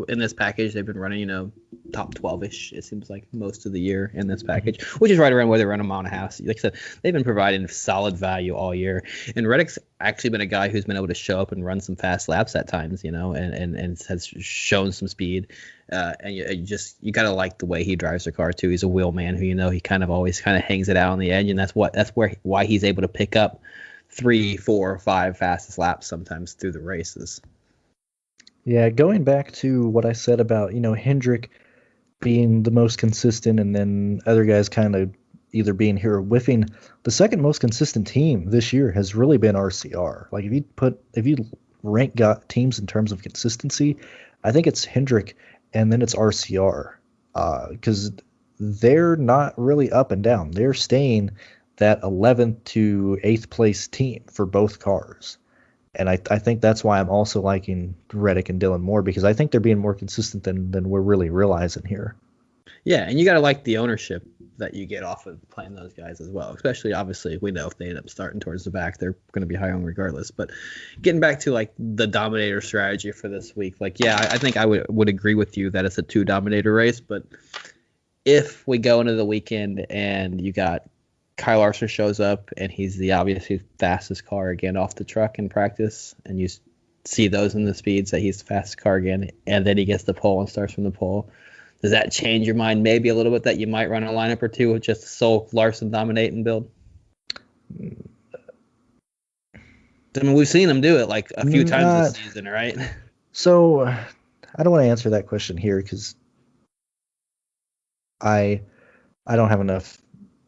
in this package. They've been running, top 12ish. It seems like most of the year in this package, which is right around where they run a mile and a half. So, like I said, they've been providing solid value all year. And Reddick's actually been a guy who's been able to show up and run some fast laps at times, and has shown some speed. And you gotta like the way he drives the car too. He's a wheel man who he kind of always hangs it out on the edge, and that's why he's able to pick up 3, 4, 5 fastest laps sometimes through the races. Yeah, going back to what I said about, Hendrick being the most consistent and then other guys kind of either being here or whiffing, the second most consistent team this year has really been RCR. Like, if you rank teams in terms of consistency, I think it's Hendrick and then it's RCR, because they're not really up and down. They're staying that 11th to 8th place team for both cars. And I think that's why I'm also liking Reddick and Dillon more, because I think they're being more consistent than we're really realizing here. Yeah, and you got to like the ownership that you get off of playing those guys as well. Especially, obviously, we know if they end up starting towards the back, they're going to be high on regardless. But getting back to, like, the dominator strategy for this week, like, yeah, I think I would agree with you that it's a 2-dominator race. But if we go into the weekend and you got Kyle Larson shows up and he's the obviously fastest car again off the truck in practice, and you see those in the speeds that he's the fastest car again, and then he gets the pole and starts from the pole, does that change your mind maybe a little bit that you might run a lineup or two with just so Larson dominate and build? I mean, we've seen him do it like a few times this season, right? So I don't want to answer that question here because I don't have enough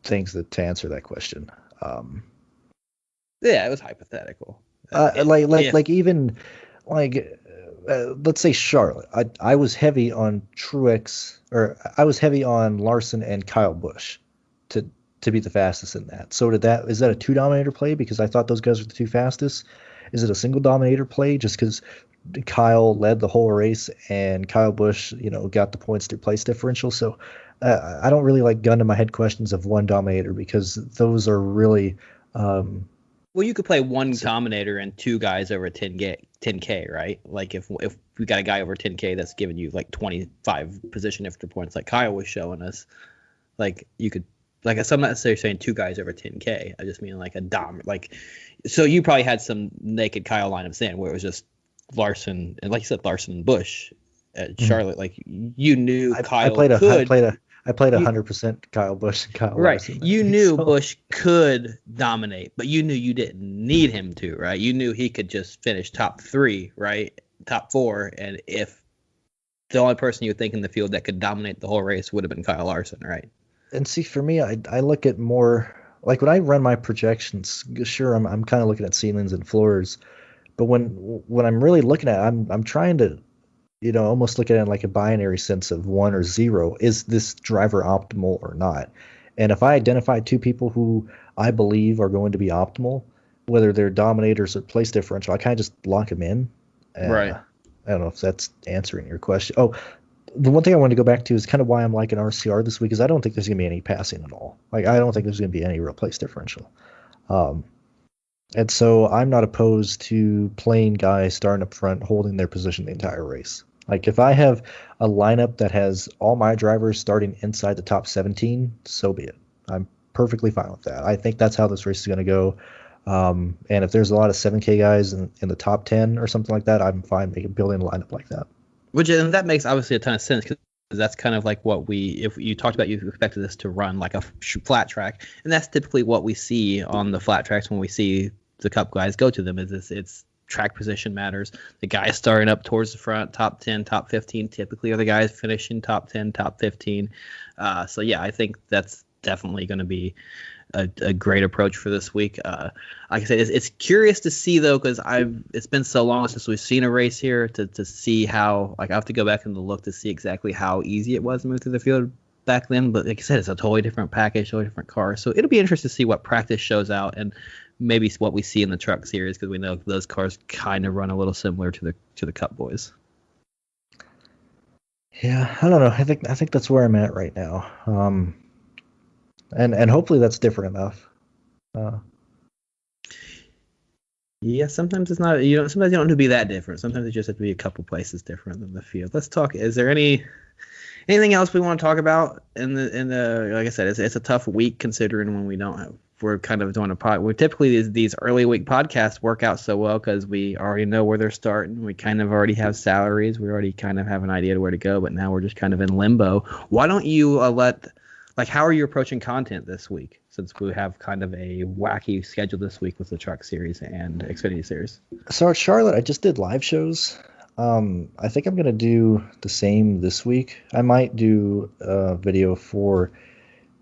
things to answer that question. Yeah, it was hypothetical. Let's say Charlotte. I was heavy on Truex, or I was heavy on Larson and Kyle Busch to be the fastest in that. So is that a 2-dominator play because I thought those guys were the 2 fastest? Is it a single dominator play just because Kyle led the whole race and Kyle Busch, got the points through place differential? So I don't really like gun to my head questions of 1 dominator because those are really. Well, you could play 1 dominator and 2 guys over 10K, right? Like if we got a guy over 10K that's giving you like 25 position extra points, like Kyle was showing us, like you could. Like, I'm not necessarily saying 2 guys over 10K. I just mean like a dom. Like, so you probably had some naked Kyle lineups in where it was just Larson and, like you said, Larson and Busch at Charlotte. Like, you knew Kyle could. I played 100% Kyle Busch and Kyle Larson. Right. You knew Busch could dominate, but you knew you didn't need him to, right? You knew he could just finish top 3, right? Top 4, and if the only person you would think in the field that could dominate the whole race would have been Kyle Larson, right? And see, for me, I look at more like when I run my projections. Sure, I'm kind of looking at ceilings and floors, but when I'm really looking at it, I'm trying to, almost look at it in like a binary sense of 1 or 0. Is this driver optimal or not? And if I identify two people who I believe are going to be optimal, whether they're dominators or place differential, I kind of just lock them in. Right. I don't know if that's answering your question. Oh, the one thing I wanted to go back to is kind of why I'm liking RCR this week is I don't think there's going to be any passing at all. Like, I don't think there's going to be any real place differential. And so I'm not opposed to playing guys starting up front, holding their position the entire race. Like, if I have a lineup that has all my drivers starting inside the top 17, so be it. I'm perfectly fine with that. I think that's how this race is going to go. And if there's a lot of 7K guys in the top 10 or something like that, I'm fine building a lineup like that. And that makes obviously a ton of sense because that's kind of like what if you talked about, you expected this to run like a flat track, and that's typically what we see on the flat tracks when we see the Cup guys go to them. It's track position matters. The guys starting up towards the front, top 10, top 15, typically are the guys finishing top 10, top 15. So yeah, I think that's definitely going to be a great approach for this week. Like I said, it's curious to see though, because it's been so long since we've seen a race here to see how, like, I have to go back and look to see exactly how easy it was to move through the field back then. But like I said, it's a totally different package, totally different car. So it'll be interesting to see what practice shows out and maybe what we see in the truck series, because we know those cars kind of run a little similar to the Cup boys. Yeah, I don't know. I think that's where I'm at right now. And hopefully that's different enough. Yeah, sometimes it's not. Sometimes you don't have to be that different. Sometimes it just have to be a couple places different than the field. Let's talk. Is there anything else we want to talk about in the? Like I said, it's a tough week considering when we don't have. We're kind of doing a pod. We're typically these early week podcasts work out so well because we already know where they're starting. We kind of already have salaries. We already kind of have an idea of where to go. But now we're just kind of in limbo. Why don't you how are you approaching content this week, since we have kind of a wacky schedule this week with the Truck Series and Xfinity Series? So at Charlotte, I just did live shows. I think I'm going to do the same this week. I might do a video for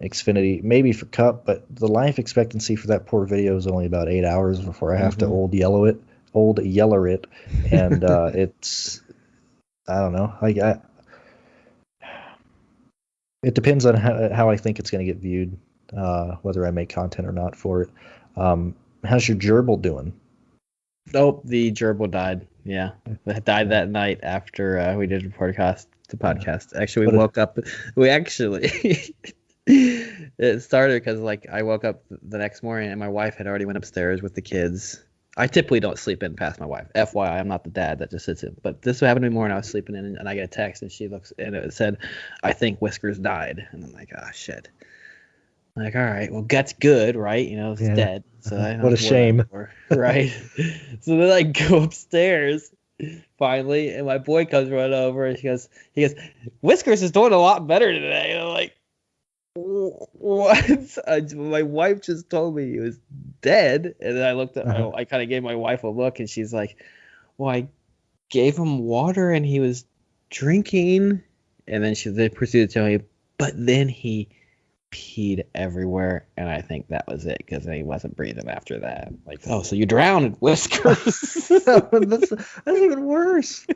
Xfinity, maybe for Cup, but the life expectancy for that poor video is only about 8 hours before I have to old yeller it. And it's, I don't know. It depends on how I think it's going to get viewed, whether I make content or not for it. How's your gerbil doing? Nope, the gerbil died. Yeah, it died that night after we did the podcast. Actually, we woke up. We actually it started because I woke up the next morning and my wife had already went upstairs with the kids. I typically don't sleep in past my wife. FYI, I'm not the dad that just sits in. But this happened to me more, and I was sleeping in, and I get a text, and she looks, and it said, "I think Whiskers died." And I'm like, "Ah, shit." I'm like, all right, well, Gut's good, right? It's dead. So I don't what a shame, right? So then I go upstairs finally, and my boy comes running over, and he goes, "Whiskers is doing a lot better today." And I'm like, what? My wife just told me he was dead, and then I looked at I kind of gave my wife a look, and she's like, "Well, I gave him water, and he was drinking," and then they proceeded to tell me, "But then he peed everywhere," and I think that was it because he wasn't breathing after that. Like, oh, so you drowned, Whiskers? that's even worse.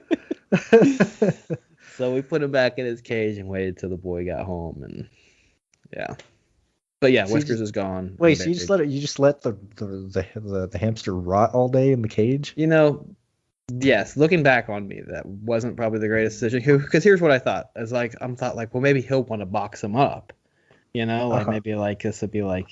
So we put him back in his cage and waited till the boy got home, and yeah. But yeah, Whiskers is gone. Wait, so you just let the hamster rot all day in the cage? Yes, looking back on me, that wasn't probably the greatest decision. Because here's what I thought. Well, maybe he'll want to box him up. Maybe this would be like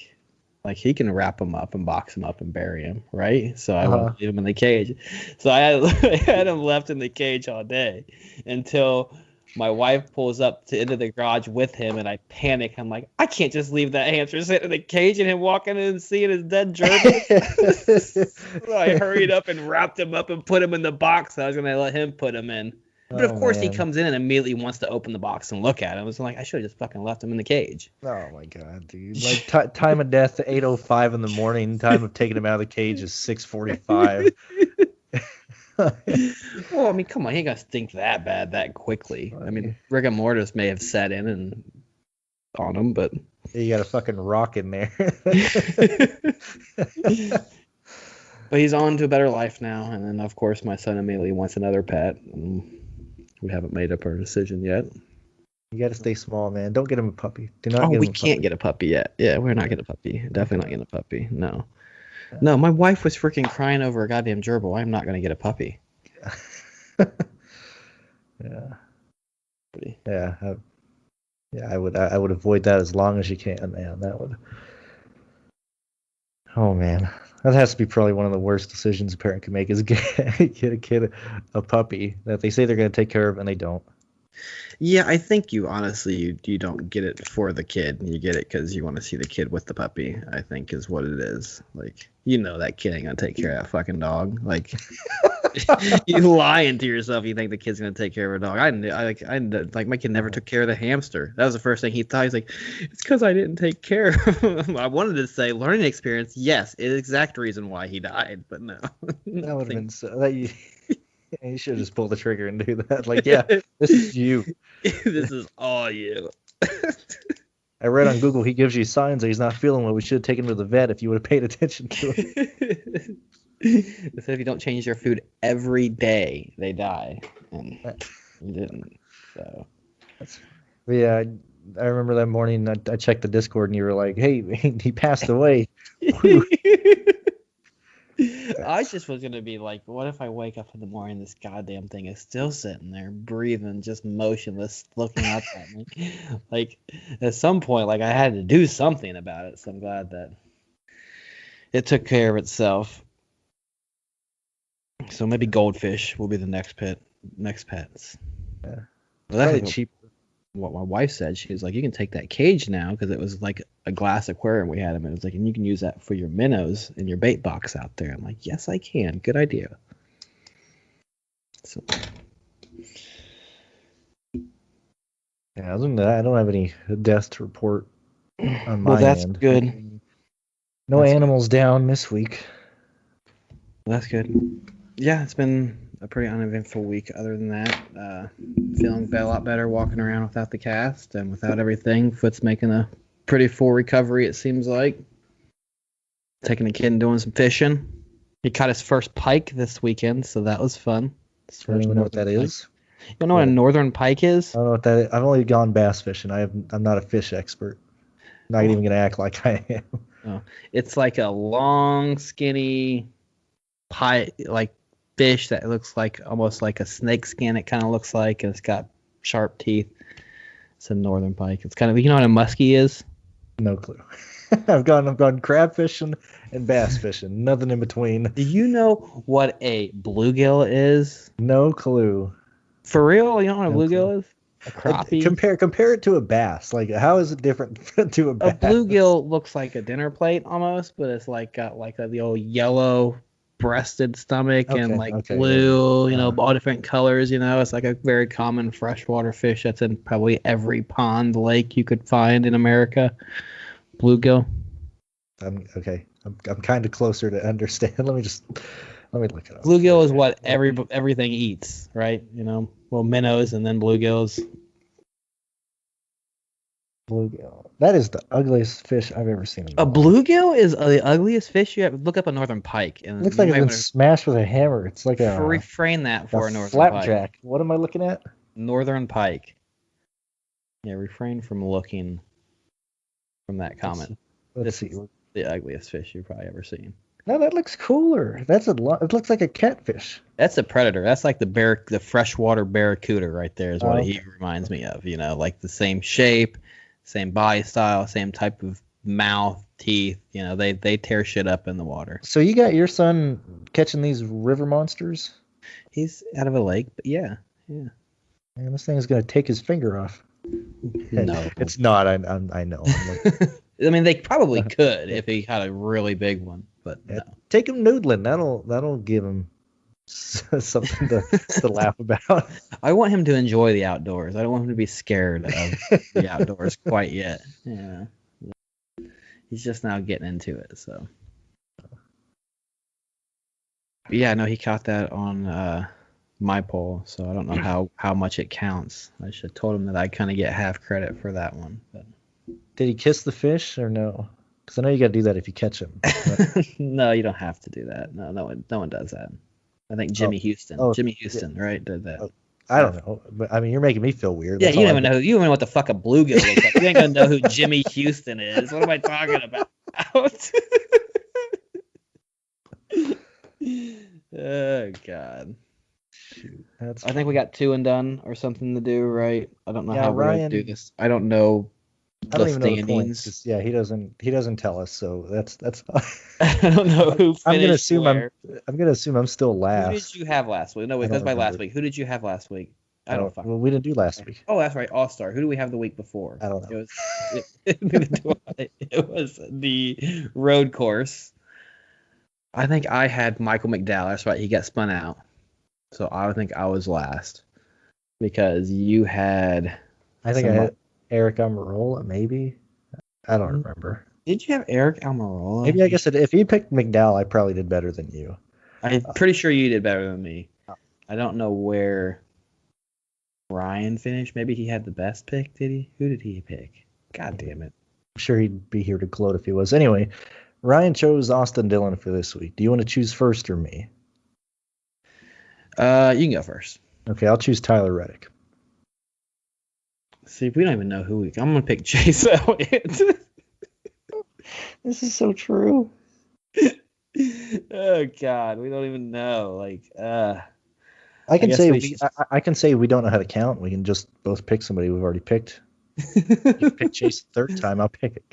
he can wrap him up and box him up and bury him, right? So I won't leave him in the cage. So I had him left in the cage all day until my wife pulls up into the garage with him, and I panic. I'm like, I can't just leave that hamster sitting in the cage and him walking in and seeing his dead gerbil. So I hurried up and wrapped him up and put him in the box. I was going to let him put him in. But of course, he comes in and immediately wants to open the box and look at him. I was like, I should have just fucking left him in the cage. Oh, my God, dude. Like, time of death, 8:05 in the morning. Time of taking him out of the cage is 6:45. Well, I mean, come on. He ain't going to stink that bad that quickly. I mean, rigor mortis may have set in and on him, but... You got a fucking rock in there. But he's on to a better life now. And then, of course, my son immediately wants another pet. And we haven't made up our decision yet. You got to stay small, man. Don't get him a puppy. Do not Oh, get him we a puppy. can't get a puppy yet. Yeah, we're not getting a puppy. Definitely not getting a puppy. No. No, my wife was freaking crying over a goddamn gerbil. I'm not going to get a puppy. Yeah. Yeah. I would avoid that as long as you can, man. That would. Oh man, that has to be probably one of the worst decisions a parent can make is get a kid a puppy that they say they're going to take care of and they don't. Yeah, I think you honestly you don't get it for the kid. You get it because you want to see the kid with the puppy. I think is what it is. Like that kid ain't gonna take care of that fucking dog. Like you lying to yourself. You think the kid's gonna take care of a dog. I my kid never took care of the hamster. That was the first thing he thought. He's like, it's because I didn't take care of him. I wanted to say learning experience. Yes, it's the exact reason why he died, but no. That would have been so. You should just pull the trigger and do that. Like, yeah, this is you. This is all you. I read on Google he gives you signs that he's not feeling well. We should have taken him to the vet if you would have paid attention to him. They said if you don't change their food every day, they die. And you didn't. So. Yeah, I remember that morning I checked the Discord and you were like, hey, he passed away. I just was gonna be like, what if I wake up in the morning, this goddamn thing is still sitting there, breathing, just motionless, looking up at me. Like, at some point, like I had to do something about it. So I'm glad that it took care of itself. So maybe goldfish will be the next pets. Yeah, well, that's cheap. What my wife said, she was like, you can take that cage now because it was like a glass aquarium we had him. It was like, and you can use that for your minnows in your bait box out there. I'm like, yes, I can. Good idea. So. Yeah, other than that, I don't have any deaths to report on my well, that's end. good. No animals down this week. Well, that's good. Yeah, it's been a pretty uneventful week. Other than that, feeling a lot better walking around without the cast and without everything. Foot's making a pretty full recovery, it seems like. Taking the kid and doing some fishing. He caught his first pike this weekend, so that was fun. I don't even know what that is. You don't know what a northern pike is? I don't know what that is. I've only gone bass fishing. I'm not a fish expert. I'm not even going to act like I am. Oh, it's like a long, skinny pike, like fish that looks like almost like a snake skin. It kind of looks like, and it's got sharp teeth. It's a northern pike. It's kind of, you know what a muskie is? No clue. I've gone crab fishing and bass fishing. Nothing in between. Do you know what a bluegill is? No clue. For real? You don't know what a bluegill is? A crappie? Compare it to a bass. Like, how is it different to a bass? A bluegill looks like a dinner plate almost, but it's like got like the old yellow breasted stomach and blue, all different colors. It's like a very common freshwater fish that's in probably every pond, lake you could find in America. Bluegill. I'm kind of closer to understand. Let me look it up. Bluegill is what everything eats, right? Well, minnows and then bluegills. Bluegill. That is the ugliest fish I've ever seen. A bluegill is the ugliest fish you have. Look up a northern pike. And it looks like it's been smashed with a hammer. It's like a refrain that for a northern flapjack. Pike. What am I looking at? Northern pike. Yeah, refrain from looking from that comment. Let's see. The ugliest fish you've probably ever seen. No, that looks cooler. It looks like a catfish. That's a predator. That's like the freshwater barracuda right there is what he reminds me of. Like the same shape, same body style, same type of mouth, teeth. They tear shit up in the water. So you got your son catching these river monsters? He's out of a lake, but yeah. Man, this thing is gonna take his finger off. No, it's not. I know. I mean, they probably could if he had a really big one, but no. Take him noodling. That'll give him something to laugh about. I want him to enjoy the outdoors. I don't want him to be scared of the outdoors quite yet. Yeah, he's just now getting into it. So, but yeah, no, he caught that on my poll, so I don't know how much it counts. I should have told him that I kind of get half credit for that one. But. Did he kiss the fish or no? Because I know you got to do that if you catch him. No, you don't have to do that. No one does that. I think Jimmy Houston. Jimmy Houston, right, did that. I don't know, but I mean, you're making me feel weird. Yeah, That's you all don't even know. You don't even know what the fuck a bluegill looks like. You ain't gonna know who Jimmy Houston is. What am I talking about? Oh God. Shoot, that's I think we got 2 and done or something to do, right? I don't know Yeah, how we're gonna do Ryan- this. I don't know I don't even know the points. standings. 'Cause, yeah, he doesn't tell us, so that's. I don't know who finished I'm gonna assume where. I'm gonna assume I'm still Who last. did you have last week? No, I it don't goes by last remember. week. Who did you have last week? I I don't don't. fucking. Well, we didn't do last week. Oh, that's right, All Star. Who do we have the week before? I don't know. It was the road course. I think I had Michael McDowell. That's right. He got spun out. So I would think I was last because you had. I think I had Eric Almirola, maybe. I don't remember. Did you have Eric Almirola? Maybe I guess if you picked McDowell, I probably did better than you. I'm pretty sure you did better than me. I don't know where Ryan finished. Maybe he had the best pick, did he? Who did he pick? God damn it. I'm sure he'd be here to gloat if he was. Anyway, Ryan chose Austin Dillon for this week. Do you want to choose first or me? You can go first. Okay, I'll choose Tyler Reddick. See, we don't even know who I'm gonna pick Chase Elliott. This is so true. Oh God, we don't even know. I can guess say we we, I can say we don't know how to count. We can just both pick somebody we've already picked. You pick Chase the third time, I'll pick it.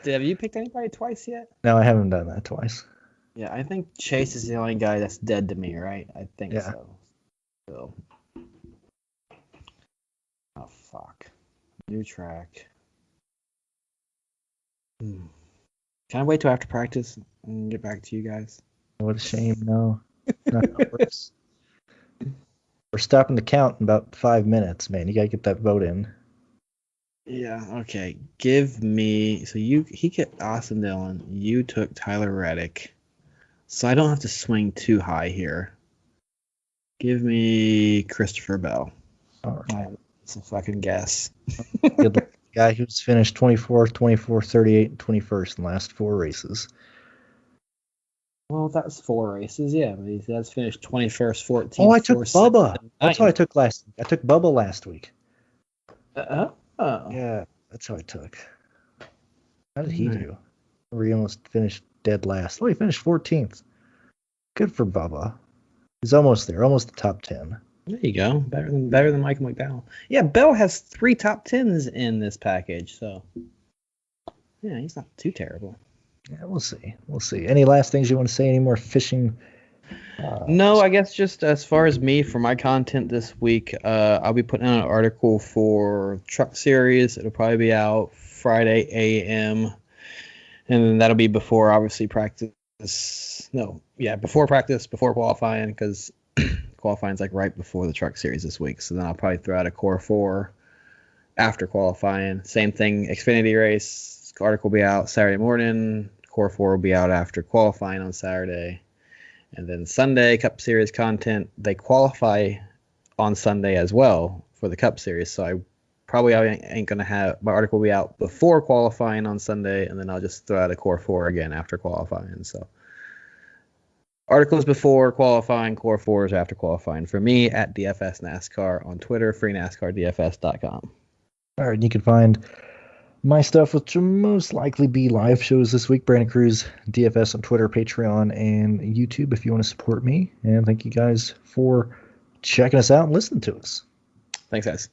Have you picked anybody twice yet? No, I haven't done that twice. Yeah, I think Chase is the only guy that's dead to me, right? I think Yeah. so. Oh fuck. New track. Can I wait till after practice and get back to you guys? What a shame. No. Not how it works. We're stopping the count in about 5 minutes, man. You gotta get that vote in. Yeah, okay. Give me he get Austin Dillon. You took Tyler Reddick. So I don't have to swing too high here. Give me Christopher Bell. All right. It's a fucking guess. Good luck. Guy who's finished 24th, 24th, 38th, and 21st in the last 4 races. Well, that's 4 races, yeah. But that's finished 21st, 14th. Oh, I took 4th, Bubba. 7th, That's what I took last week. I took Bubba last week. Oh. Yeah, that's how I took. How did he do? Or he almost finished dead last. Oh, he finished 14th. Good for Bubba. He's almost there, almost the top 10. There you go. Better than Michael McDowell. Yeah, Bell has 3 top 10s in this package, so yeah, he's not too terrible. Yeah, we'll see. We'll see. Any last things you want to say? Any more fishing? No, I guess just as far as me for my content this week, I'll be putting out an article for Truck Series. It'll probably be out Friday a.m. and then that'll be before obviously practice. No, yeah, before practice, before qualifying, because qualifying's like right before the Truck Series this week. So then I'll probably throw out a Core 4 after qualifying. Same thing, Xfinity race. Article will be out Saturday morning. Core 4 will be out after qualifying on Saturday. And then Sunday, Cup Series content. They qualify on Sunday as well for the Cup Series. So I probably ain't going to have... My article will be out before qualifying on Sunday, and then I'll just throw out a Core 4 again after qualifying. So articles before qualifying, Core 4s after qualifying. For me, at DFS NASCAR on Twitter, freenascardfs.com. All right, you can find my stuff, which will most likely be live shows this week. Brandon Cruz, DFS on Twitter, Patreon, and YouTube if you want to support me. And thank you guys for checking us out and listening to us. Thanks, guys.